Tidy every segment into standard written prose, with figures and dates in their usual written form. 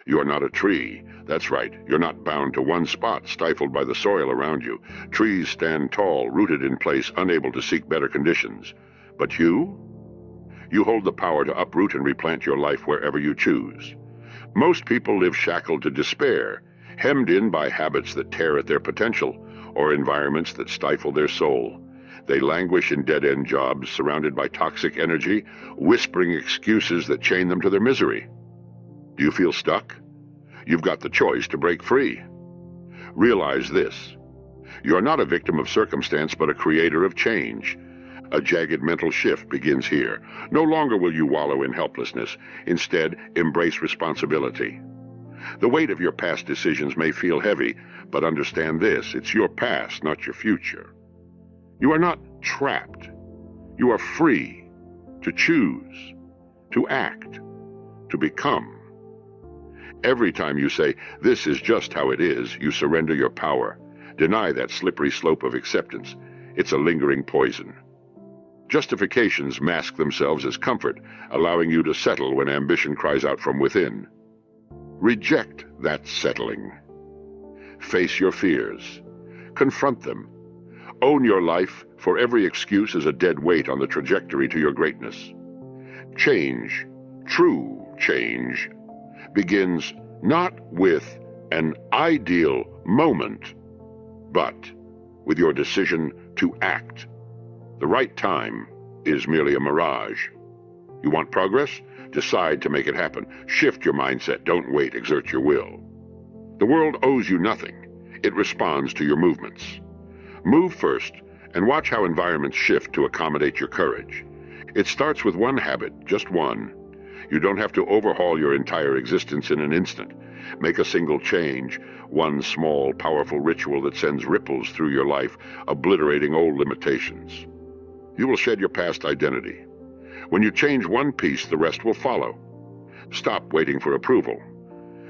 You are not a tree. That's right, you're not bound to one spot, stifled by the soil around you. Trees stand tall, rooted in place, unable to seek better conditions. But you? You hold the power to uproot and replant your life wherever you choose. Most people live shackled to despair, hemmed in by habits that tear at their potential, or environments that stifle their soul. They languish in dead-end jobs, surrounded by toxic energy, whispering excuses that chain them to their misery. Do you feel stuck? You've got the choice to break free. Realize this. You are not a victim of circumstance, but a creator of change. A jagged mental shift begins here. No longer will you wallow in helplessness. Instead, embrace responsibility. The weight of your past decisions may feel heavy, but understand this: it's your past, not your future. You are not trapped. You are free to choose, to act, to become. Every time you say, "This is just how it is," you surrender your power. Deny that slippery slope of acceptance. It's a lingering poison. Justifications mask themselves as comfort, allowing you to settle when ambition cries out from within. Reject that settling. Face your fears. Confront them. Own your life, for every excuse is a dead weight on the trajectory to your greatness. Change, true change, begins not with an ideal moment, but with your decision to act. The right time is merely a mirage. You want progress? Decide to make it happen. Shift your mindset. Don't wait. Exert your will. The world owes you nothing. It responds to your movements. Move first and watch how environments shift to accommodate your courage. It starts with one habit, just one. You don't have to overhaul your entire existence in an instant. Make a single change, one small, powerful ritual that sends ripples through your life, obliterating old limitations. You will shed your past identity. When you change one piece, the rest will follow. Stop waiting for approval.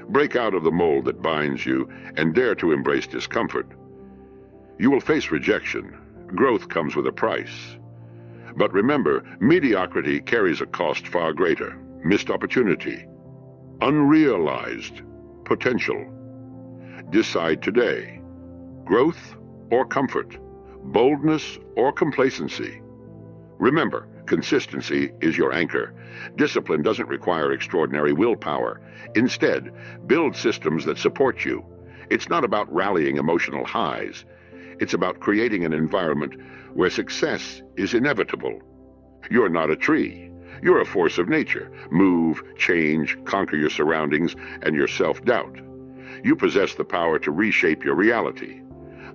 Break out of the mold that binds you and dare to embrace discomfort. You will face rejection. Growth comes with a price. But remember, mediocrity carries a cost far greater. Missed opportunity. Unrealized potential. Decide today. Growth or comfort. Boldness or complacency. Remember, consistency is your anchor. Discipline doesn't require extraordinary willpower. Instead, build systems that support you. It's not about rallying emotional highs. It's about creating an environment where success is inevitable. You're not a tree. You're a force of nature. Move, change, conquer your surroundings and your self-doubt. You possess the power to reshape your reality.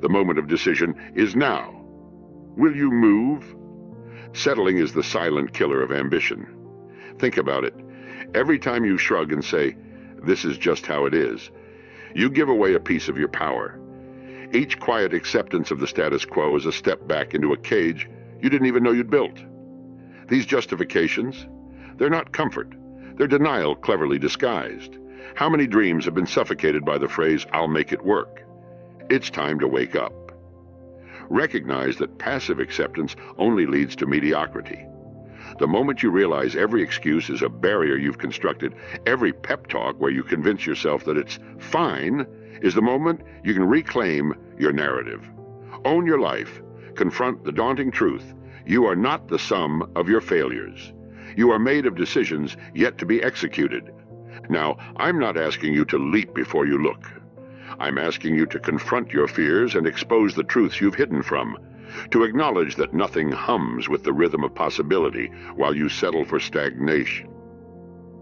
The moment of decision is now. Will you move? Settling is the silent killer of ambition. Think about it. Every time you shrug and say, "This is just how it is," you give away a piece of your power. Each quiet acceptance of the status quo is a step back into a cage you didn't even know you'd built. These justifications, they're not comfort. They're denial cleverly disguised. How many dreams have been suffocated by the phrase, "I'll make it work"? It's time to wake up. Recognize that passive acceptance only leads to mediocrity. The moment you realize every excuse is a barrier you've constructed, every pep talk where you convince yourself that it's fine, is the moment you can reclaim your narrative. Own your life. Confront the daunting truth. You are not the sum of your failures. You are made of decisions yet to be executed. Now, I'm not asking you to leap before you look. I'm asking you to confront your fears and expose the truths you've hidden from, to acknowledge that nothing hums with the rhythm of possibility while you settle for stagnation.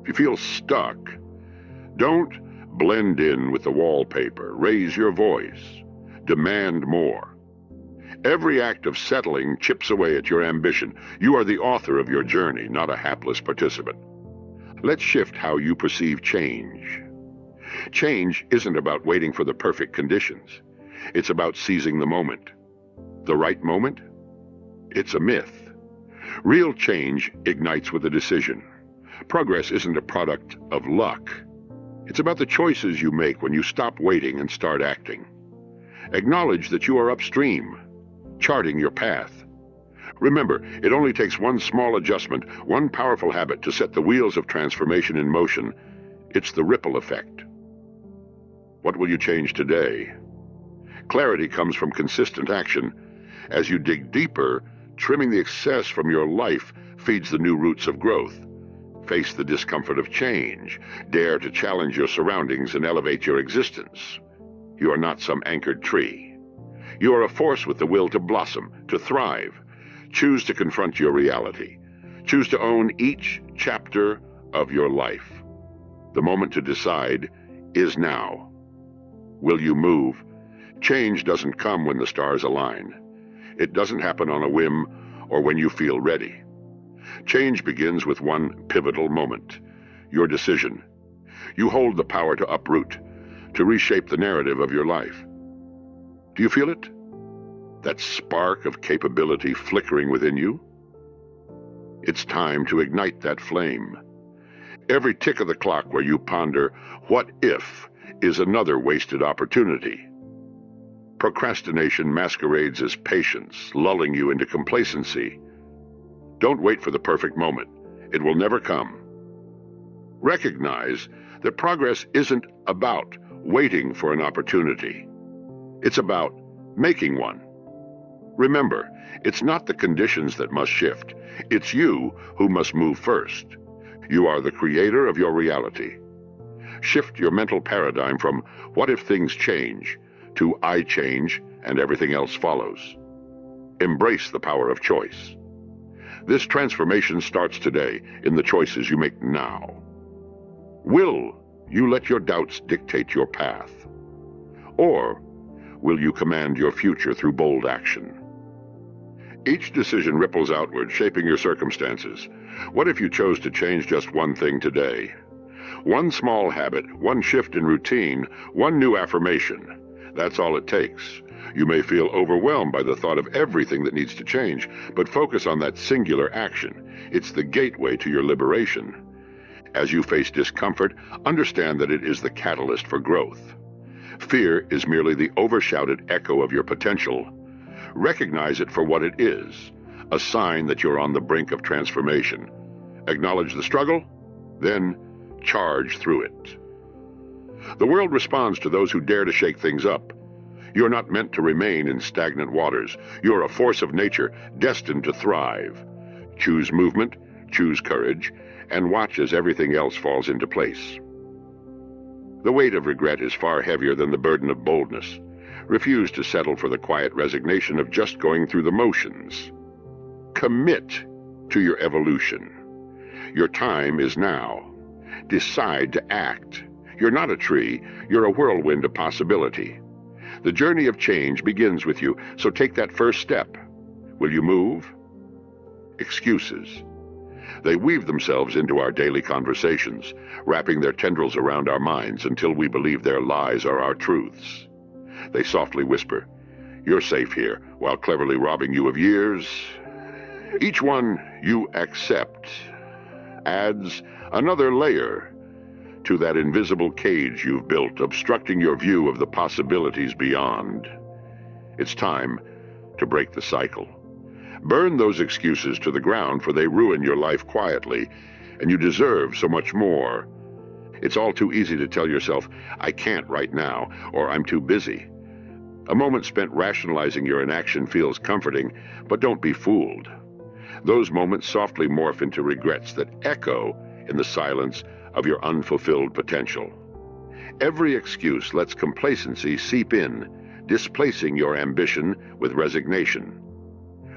If you feel stuck, don't blend in with the wallpaper. Raise your voice. Demand more. Every act of settling chips away at your ambition. You are the author of your journey, not a hapless participant. Let's shift how you perceive change. Change isn't about waiting for the perfect conditions. It's about seizing the moment. The right moment? It's a myth. Real change ignites with a decision. Progress isn't a product of luck. It's about the choices you make when you stop waiting and start acting. Acknowledge that you are upstream, charting your path. Remember, it only takes one small adjustment, one powerful habit to set the wheels of transformation in motion. It's the ripple effect. What will you change today? Clarity comes from consistent action. As you dig deeper, trimming the excess from your life feeds the new roots of growth. Face the discomfort of change. Dare to challenge your surroundings and elevate your existence. You are not some anchored tree. You are a force with the will to blossom, to thrive. Choose to confront your reality. Choose to own each chapter of your life. The moment to decide is now. Will you move? Change doesn't come when the stars align. It doesn't happen on a whim or when you feel ready. Change begins with one pivotal moment, your decision. You hold the power to uproot, to reshape the narrative of your life. Do you feel it? That spark of capability flickering within you? It's time to ignite that flame. Every tick of the clock where you ponder, what if, is another wasted opportunity. Procrastination masquerades as patience, lulling you into complacency. Don't wait for the perfect moment. It will never come. Recognize that progress isn't about waiting for an opportunity. It's about making one. Remember, it's not the conditions that must shift. It's you who must move first. You are the creator of your reality. Shift your mental paradigm from what if things change to I change and everything else follows. Embrace the power of choice. This transformation starts today in the choices you make now. Will you let your doubts dictate your path? Or will you command your future through bold action? Each decision ripples outward, shaping your circumstances. What if you chose to change just one thing today? One small habit, one shift in routine, one new affirmation. That's all it takes. You may feel overwhelmed by the thought of everything that needs to change, but focus on that singular action. It's the gateway to your liberation. As you face discomfort, understand that it is the catalyst for growth. Fear is merely the overshouted echo of your potential. Recognize it for what it is, a sign that you're on the brink of transformation. Acknowledge the struggle, then charge through it. The world responds to those who dare to shake things up. You're not meant to remain in stagnant waters. You're a force of nature, destined to thrive. Choose movement, choose courage, and watch as everything else falls into place. The weight of regret is far heavier than the burden of boldness. Refuse to settle for the quiet resignation of just going through the motions. Commit to your evolution. Your time is now. Decide to act. You're not a tree, you're a whirlwind of possibility. The journey of change begins with you, so take that first step. Will you move? Excuses. They weave themselves into our daily conversations, wrapping their tendrils around our minds until we believe their lies are our truths. They softly whisper, "You're safe here," while cleverly robbing you of years. Each one you accept adds another layer to that invisible cage you've built, obstructing your view of the possibilities beyond. It's time to break the cycle. Burn those excuses to the ground, for they ruin your life quietly, and you deserve so much more. It's all too easy to tell yourself, "I can't right now," or "I'm too busy." A moment spent rationalizing your inaction feels comforting, but don't be fooled. Those moments softly morph into regrets that echo in the silence of your unfulfilled potential. Every excuse lets complacency seep in, displacing your ambition with resignation.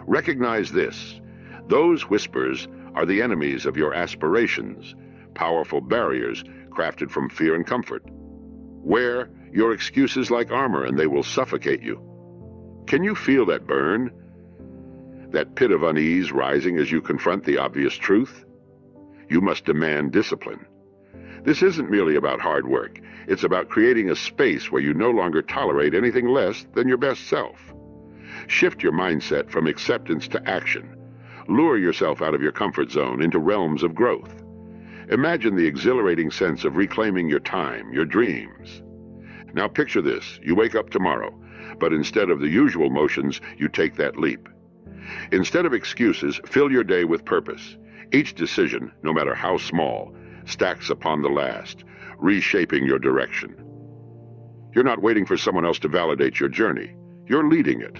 Recognize this: those whispers are the enemies of your aspirations, powerful barriers crafted from fear and comfort. Wear your excuses like armor, and they will suffocate you. Can you feel that burn? That pit of unease rising as you confront the obvious truth? You must demand discipline. This isn't merely about hard work. It's about creating a space where you no longer tolerate anything less than your best self. Shift your mindset from acceptance to action. Lure yourself out of your comfort zone into realms of growth. Imagine the exhilarating sense of reclaiming your time, your dreams. Now picture this: you wake up tomorrow, but instead of the usual motions, you take that leap. Instead of excuses, fill your day with purpose. Each decision, no matter how small, stacks upon the last, reshaping your direction. You're not waiting for someone else to validate your journey. You're leading it.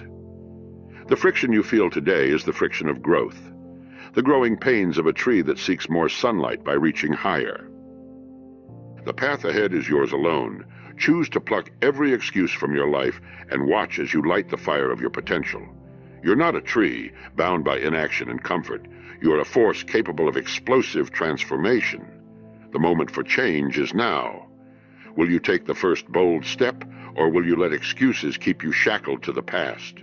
The friction you feel today is the friction of growth, the growing pains of a tree that seeks more sunlight by reaching higher. The path ahead is yours alone. Choose to pluck every excuse from your life and watch as you light the fire of your potential. You're not a tree bound by inaction and comfort. You are a force capable of explosive transformation. The moment for change is now. Will you take the first bold step, or will you let excuses keep you shackled to the past?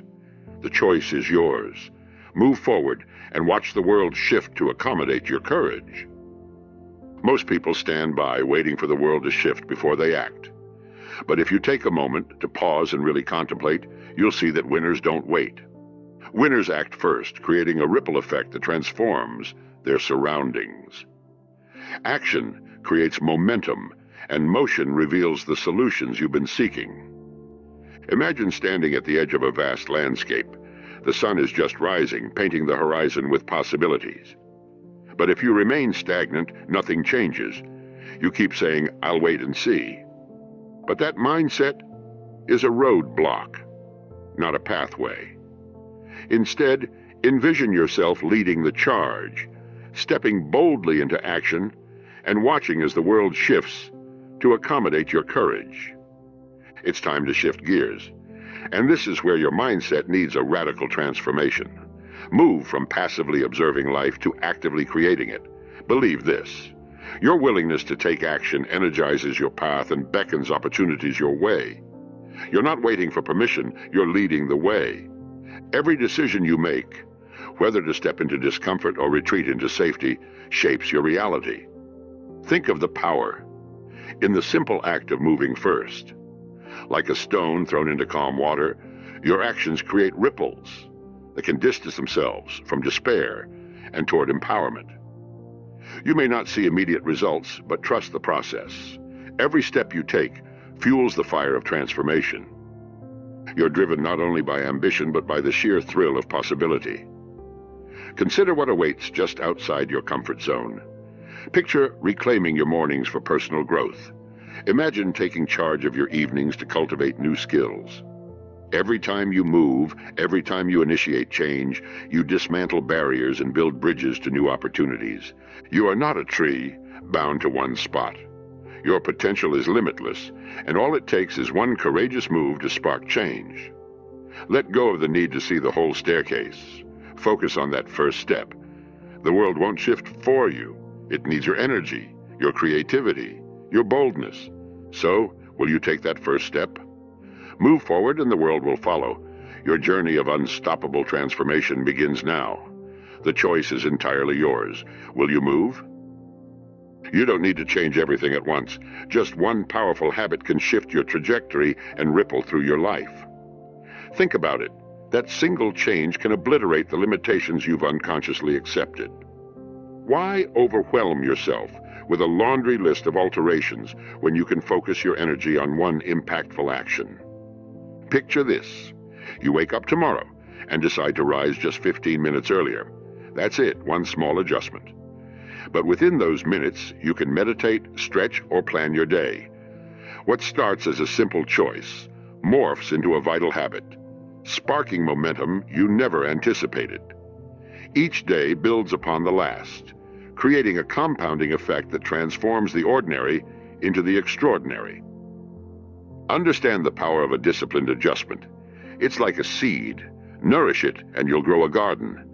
The choice is yours. Move forward and watch the world shift to accommodate your courage. Most people stand by waiting for the world to shift before they act. But if you take a moment to pause and really contemplate, you'll see that winners don't wait. Winners act first, creating a ripple effect that transforms their surroundings. Action creates momentum, and motion reveals the solutions you've been seeking. Imagine standing at the edge of a vast landscape. The sun is just rising, painting the horizon with possibilities. But if you remain stagnant, nothing changes. You keep saying, "I'll wait and see." But that mindset is a roadblock, not a pathway. Instead, envision yourself leading the charge, stepping boldly into action, and watching as the world shifts to accommodate your courage. It's time to shift gears. And this is where your mindset needs a radical transformation. Move from passively observing life to actively creating it. Believe this: your willingness to take action energizes your path and beckons opportunities your way. You're not waiting for permission, you're leading the way. Every decision you make, whether to step into discomfort or retreat into safety, shapes your reality. Think of the power in the simple act of moving first. Like a stone thrown into calm water, your actions create ripples that can distance themselves from despair and toward empowerment. You may not see immediate results, but trust the process. Every step you take fuels the fire of transformation. You're driven not only by ambition, but by the sheer thrill of possibility. Consider what awaits just outside your comfort zone. Picture reclaiming your mornings for personal growth. Imagine taking charge of your evenings to cultivate new skills. Every time you move, every time you initiate change, you dismantle barriers and build bridges to new opportunities. You are not a tree bound to one spot. Your potential is limitless, and all it takes is one courageous move to spark change. Let go of the need to see the whole staircase. Focus on that first step. The world won't shift for you. It needs your energy, your creativity, your boldness. So, will you take that first step? Move forward and the world will follow. Your journey of unstoppable transformation begins now. The choice is entirely yours. Will you move? You don't need to change everything at once. Just one powerful habit can shift your trajectory and ripple through your life. Think about it. That single change can obliterate the limitations you've unconsciously accepted. Why overwhelm yourself with a laundry list of alterations when you can focus your energy on one impactful action? Picture this. You wake up tomorrow and decide to rise just 15 minutes earlier. That's it, one small adjustment. But within those minutes, you can meditate, stretch, or plan your day. What starts as a simple choice morphs into a vital habit, sparking momentum you never anticipated. Each day builds upon the last, creating a compounding effect that transforms the ordinary into the extraordinary. Understand the power of a disciplined adjustment. It's like a seed. Nourish it, and you'll grow a garden.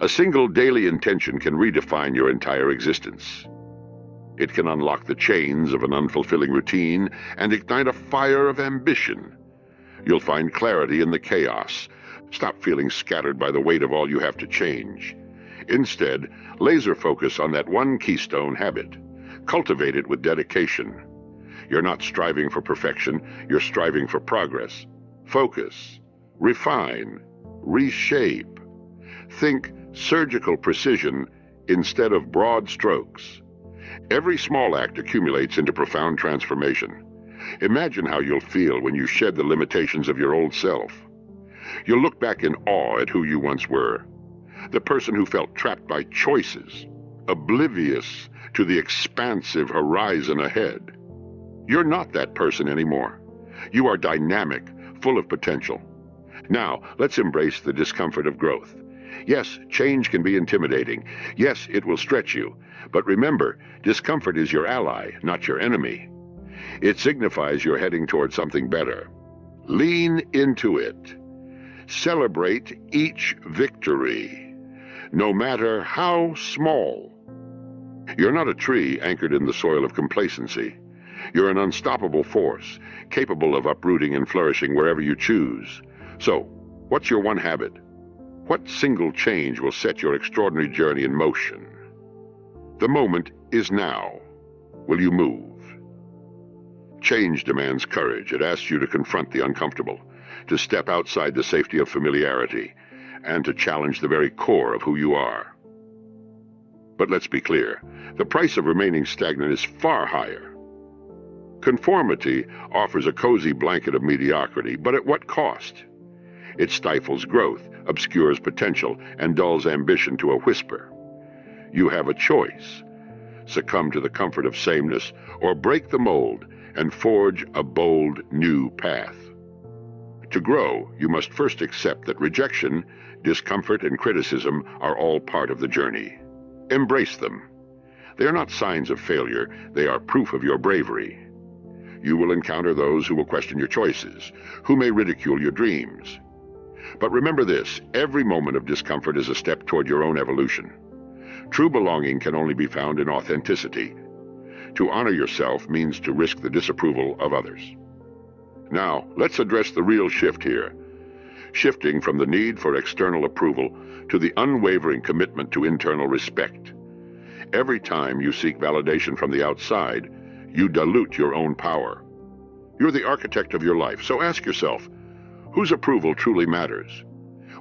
A single daily intention can redefine your entire existence. It can unlock the chains of an unfulfilling routine and ignite a fire of ambition. You'll find clarity in the chaos. Stop feeling scattered by the weight of all you have to change. Instead, laser focus on that one keystone habit. Cultivate it with dedication. You're not striving for perfection, you're striving for progress. Focus, refine, reshape. Think surgical precision instead of broad strokes. Every small act accumulates into profound transformation. Imagine how you'll feel when you shed the limitations of your old self. You'll look back in awe at who you once were, the person who felt trapped by choices, oblivious to the expansive horizon ahead. You're not that person anymore. You are dynamic, full of potential. Now, let's embrace the discomfort of growth. Yes, change can be intimidating. Yes, it will stretch you. But remember, discomfort is your ally, not your enemy. It signifies you're heading toward something better. Lean into it. Celebrate each victory, no matter how small. You're not a tree anchored in the soil of complacency. You're an unstoppable force, capable of uprooting and flourishing wherever you choose. So, what's your one habit? What single change will set your extraordinary journey in motion? The moment is now. Will you move? Change demands courage. It asks you to confront the uncomfortable, to step outside the safety of familiarity, and to challenge the very core of who you are. But let's be clear, the price of remaining stagnant is far higher. Conformity offers a cozy blanket of mediocrity, but at what cost? It stifles growth, obscures potential, and dulls ambition to a whisper. You have a choice. Succumb to the comfort of sameness, or break the mold and forge a bold new path. To grow, you must first accept that rejection, discomfort, and criticism are all part of the journey. Embrace them. They are not signs of failure, they are proof of your bravery. You will encounter those who will question your choices, who may ridicule your dreams. But remember this, every moment of discomfort is a step toward your own evolution. True belonging can only be found in authenticity. To honor yourself means to risk the disapproval of others. Now, let's address the real shift here. Shifting from the need for external approval to the unwavering commitment to internal respect. Every time you seek validation from the outside, you dilute your own power. You're the architect of your life, so ask yourself, whose approval truly matters?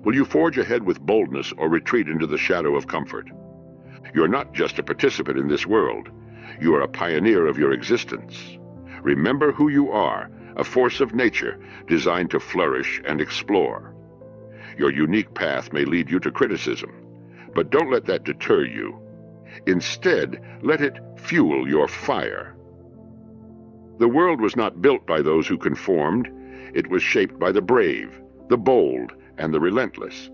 Will you forge ahead with boldness or retreat into the shadow of comfort? You're not just a participant in this world. You are a pioneer of your existence. Remember who you are, a force of nature designed to flourish and explore. Your unique path may lead you to criticism, but don't let that deter you. Instead, let it fuel your fire. The world was not built by those who conformed. It was shaped by the brave, the bold, and the relentless.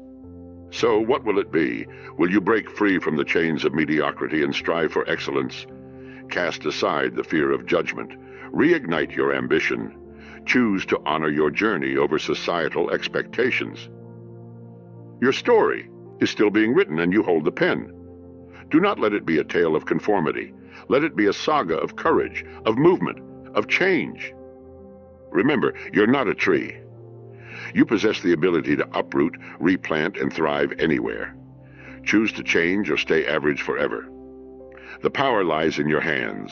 So what will it be? Will you break free from the chains of mediocrity and strive for excellence? Cast aside the fear of judgment. Reignite your ambition. Choose to honor your journey over societal expectations. Your story is still being written and you hold the pen. Do not let it be a tale of conformity. Let it be a saga of courage, of movement, of change. Remember, you're not a tree. You possess the ability to uproot, replant, and thrive anywhere. Choose to change or stay average forever. The power lies in your hands.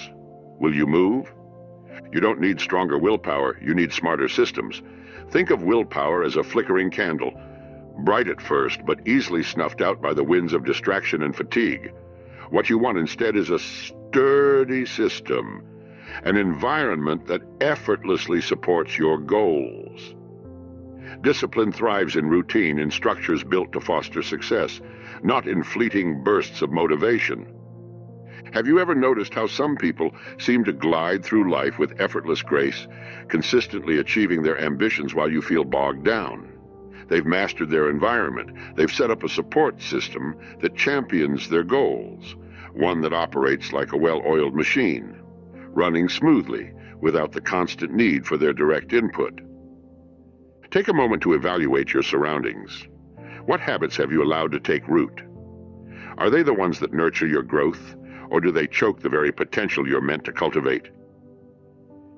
Will you move? You don't need stronger willpower, you need smarter systems. Think of willpower as a flickering candle, bright at first, but easily snuffed out by the winds of distraction and fatigue. What you want instead is a sturdy system, an environment that effortlessly supports your goals. Discipline thrives in routine, in structures built to foster success, not in fleeting bursts of motivation. Have you ever noticed how some people seem to glide through life with effortless grace, consistently achieving their ambitions while you feel bogged down? They've mastered their environment. They've set up a support system that champions their goals, one that operates like a well-oiled machine, running smoothly without the constant need for their direct input. Take a moment to evaluate your surroundings. What habits have you allowed to take root? Are they the ones that nurture your growth, or do they choke the very potential you're meant to cultivate?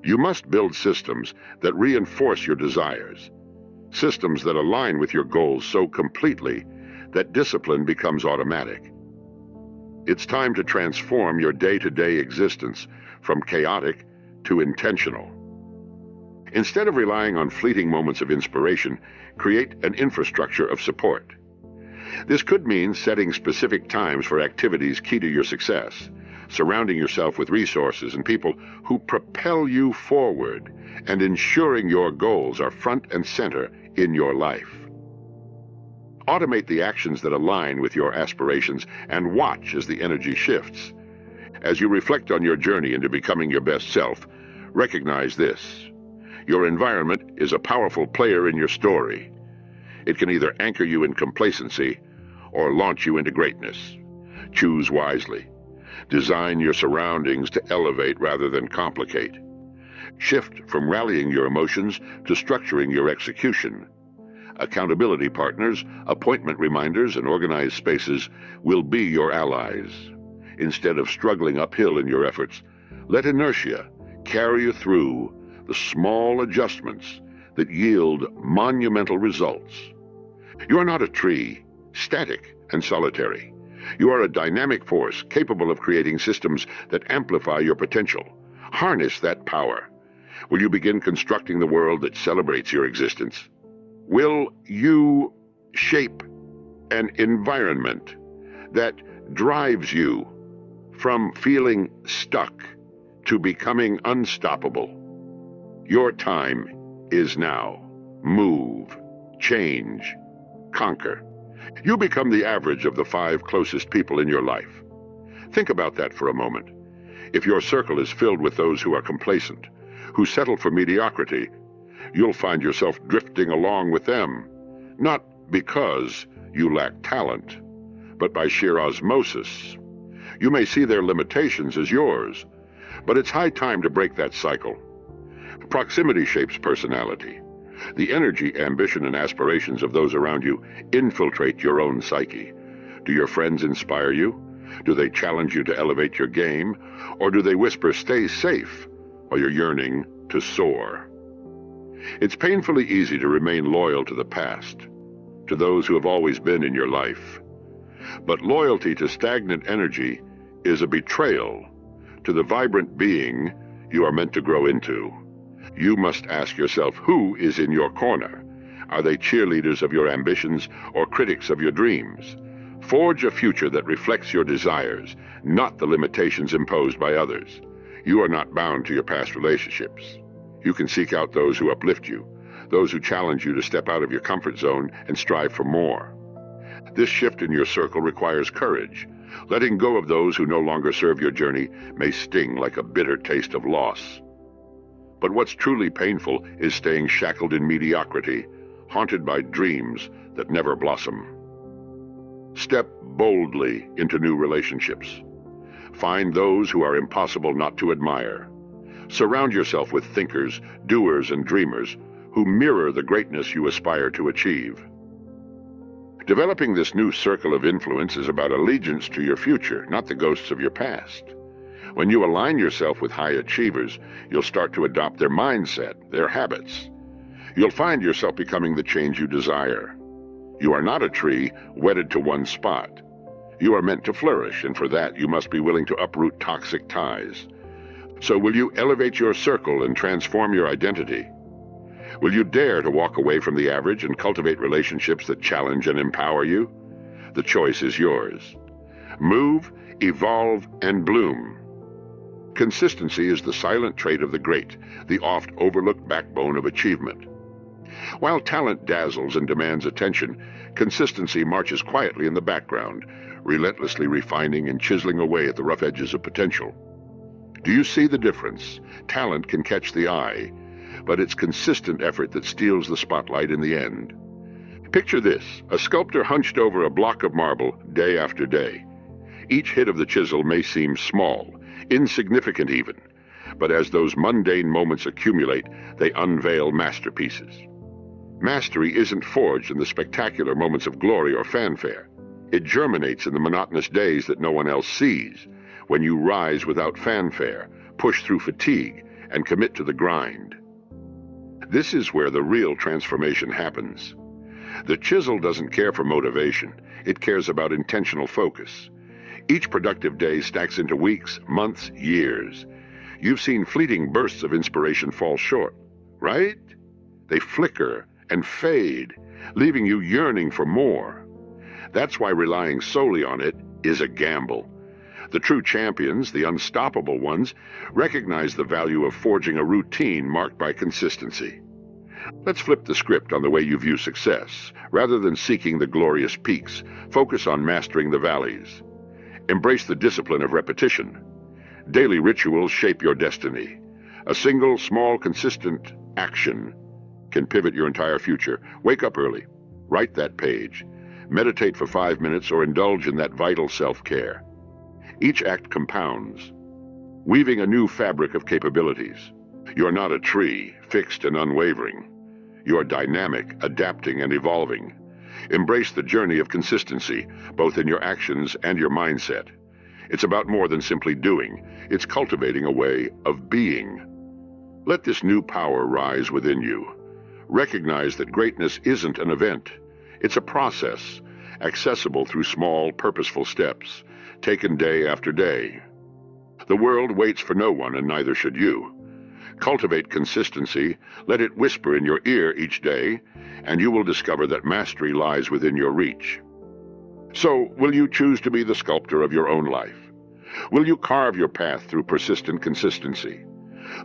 You must build systems that reinforce your desires, systems that align with your goals so completely that discipline becomes automatic. It's time to transform your day-to-day existence from chaotic to intentional. Instead of relying on fleeting moments of inspiration, create an infrastructure of support. This could mean setting specific times for activities key to your success, surrounding yourself with resources and people who propel you forward, and ensuring your goals are front and center in your life. Automate the actions that align with your aspirations and watch as the energy shifts. As you reflect on your journey into becoming your best self, recognize this. Your environment is a powerful player in your story. It can either anchor you in complacency or launch you into greatness. Choose wisely. Design your surroundings to elevate rather than complicate. Shift from rallying your emotions to structuring your execution. Accountability partners, appointment reminders, and organized spaces will be your allies. Instead of struggling uphill in your efforts, let inertia carry you through the small adjustments that yield monumental results. You are not a tree, static and solitary. You are a dynamic force capable of creating systems that amplify your potential. Harness that power. Will you begin constructing the world that celebrates your existence? Will you shape an environment that drives you from feeling stuck to becoming unstoppable? Your time is now. Move, change, conquer. You become the average of the 5 closest people in your life. Think about that for a moment. If your circle is filled with those who are complacent, who settle for mediocrity, you'll find yourself drifting along with them, not because you lack talent, but by sheer osmosis. You may see their limitations as yours, but it's high time to break that cycle. Proximity shapes personality. The energy, ambition, and aspirations of those around you infiltrate your own psyche. Do your friends inspire you? Do they challenge you to elevate your game? Or do they whisper, "Stay safe," while you're yearning to soar? It's painfully easy to remain loyal to the past, to those who have always been in your life. But loyalty to stagnant energy is a betrayal to the vibrant being you are meant to grow into. You must ask yourself, who is in your corner? Are they cheerleaders of your ambitions or critics of your dreams? Forge a future that reflects your desires, not the limitations imposed by others. You are not bound to your past relationships. You can seek out those who uplift you, those who challenge you to step out of your comfort zone and strive for more. This shift in your circle requires courage. Letting go of those who no longer serve your journey may sting like a bitter taste of loss. But what's truly painful is staying shackled in mediocrity, haunted by dreams that never blossom. Step boldly into new relationships. Find those who are impossible not to admire. Surround yourself with thinkers, doers, and dreamers who mirror the greatness you aspire to achieve. Developing this new circle of influence is about allegiance to your future, not the ghosts of your past. When you align yourself with high achievers, you'll start to adopt their mindset, their habits. You'll find yourself becoming the change you desire. You are not a tree wedded to one spot. You are meant to flourish, and for that you must be willing to uproot toxic ties. So will you elevate your circle and transform your identity? Will you dare to walk away from the average and cultivate relationships that challenge and empower you? The choice is yours. Move, evolve, and bloom. Consistency is the silent trait of the great, the oft-overlooked backbone of achievement. While talent dazzles and demands attention, consistency marches quietly in the background, relentlessly refining and chiseling away at the rough edges of potential. Do you see the difference? Talent can catch the eye, but it's consistent effort that steals the spotlight in the end. Picture this, a sculptor hunched over a block of marble day after day. Each hit of the chisel may seem small, insignificant even, but as those mundane moments accumulate, they unveil masterpieces. Mastery isn't forged in the spectacular moments of glory or fanfare. It germinates in the monotonous days that no one else sees, when you rise without fanfare, push through fatigue, and commit to the grind. This is where the real transformation happens. The chisel doesn't care for motivation. It cares about intentional focus. Each productive day stacks into weeks, months, years. You've seen fleeting bursts of inspiration fall short, right? They flicker and fade, leaving you yearning for more. That's why relying solely on it is a gamble. The true champions, the unstoppable ones, recognize the value of forging a routine marked by consistency. Let's flip the script on the way you view success. Rather than seeking the glorious peaks, focus on mastering the valleys. Embrace the discipline of repetition. Daily rituals shape your destiny. A single, small, consistent Action can pivot your entire future. Wake up early. Write that page. Meditate for 5 minutes or indulge in that vital self-care. Each act compounds, weaving a new fabric of capabilities. You are not a tree, fixed and unwavering. You are dynamic, adapting and evolving. Embrace the journey of consistency, both in your actions and your mindset. It's about more than simply doing. It's cultivating a way of being. Let this new power rise within you. Recognize that greatness isn't an event. It's a process, accessible through small, purposeful steps, taken day after day. The world waits for no one, and neither should you. Cultivate consistency, let it whisper in your ear each day, and you will discover that mastery lies within your reach. So, will you choose to be the sculptor of your own life? Will you carve your path through persistent consistency?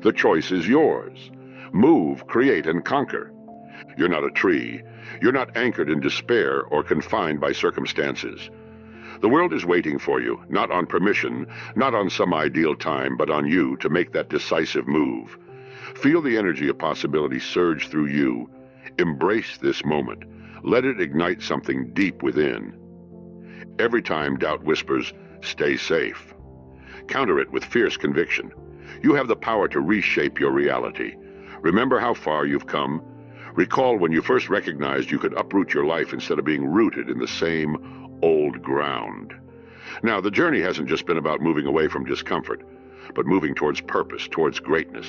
The choice is yours. Move, create, and conquer. You're not a tree. You're not anchored in despair or confined by circumstances. The world is waiting for you, not on permission, not on some ideal time, but on you to make that decisive move. Feel the energy of possibility surge through you. Embrace this moment. Let it ignite something deep within. Every time doubt whispers, stay safe. Counter it with fierce conviction. You have the power to reshape your reality. Remember how far you've come. Recall when you first recognized you could uproot your life instead of being rooted in the same old ground. Now, the journey hasn't just been about moving away from discomfort, but moving towards purpose, towards greatness.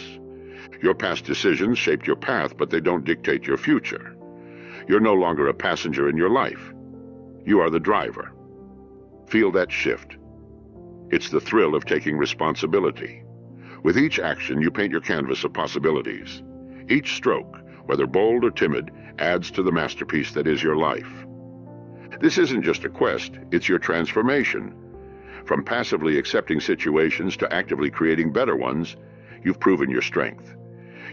Your past decisions shaped your path, but they don't dictate your future. You're no longer a passenger in your life. You are the driver. Feel that shift. It's the thrill of taking responsibility. With each action, you paint your canvas of possibilities. Each stroke, whether bold or timid, adds to the masterpiece that is your life. This isn't just a quest, it's your transformation. From passively accepting situations to actively creating better ones, you've proven your strength.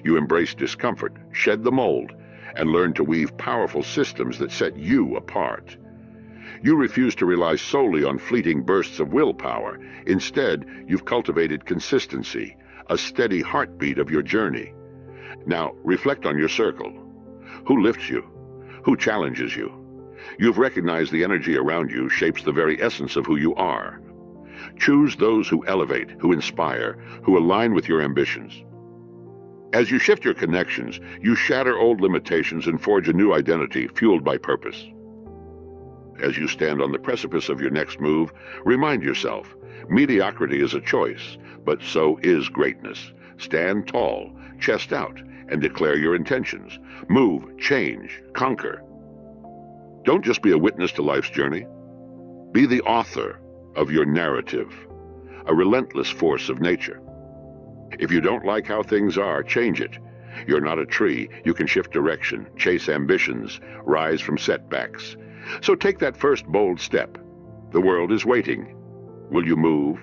You embrace discomfort, shed the mold, and learn to weave powerful systems that set you apart. You refuse to rely solely on fleeting bursts of willpower. Instead, you've cultivated consistency, a steady heartbeat of your journey. Now, reflect on your circle. Who lifts you? Who challenges you? You've recognized the energy around you shapes the very essence of who you are. Choose those who elevate, who inspire, who align with your ambitions. As you shift your connections, you shatter old limitations and forge a new identity fueled by purpose. As you stand on the precipice of your next move, remind yourself, mediocrity is a choice, but so is greatness. Stand tall, chest out, and declare your intentions. Move, change, conquer. Don't just be a witness to life's journey. Be the author of your narrative, a relentless force of nature. If you don't like how things are, change it. You're not a tree. You can shift direction, chase ambitions, rise from setbacks. So take that first bold step. The world is waiting. Will you move?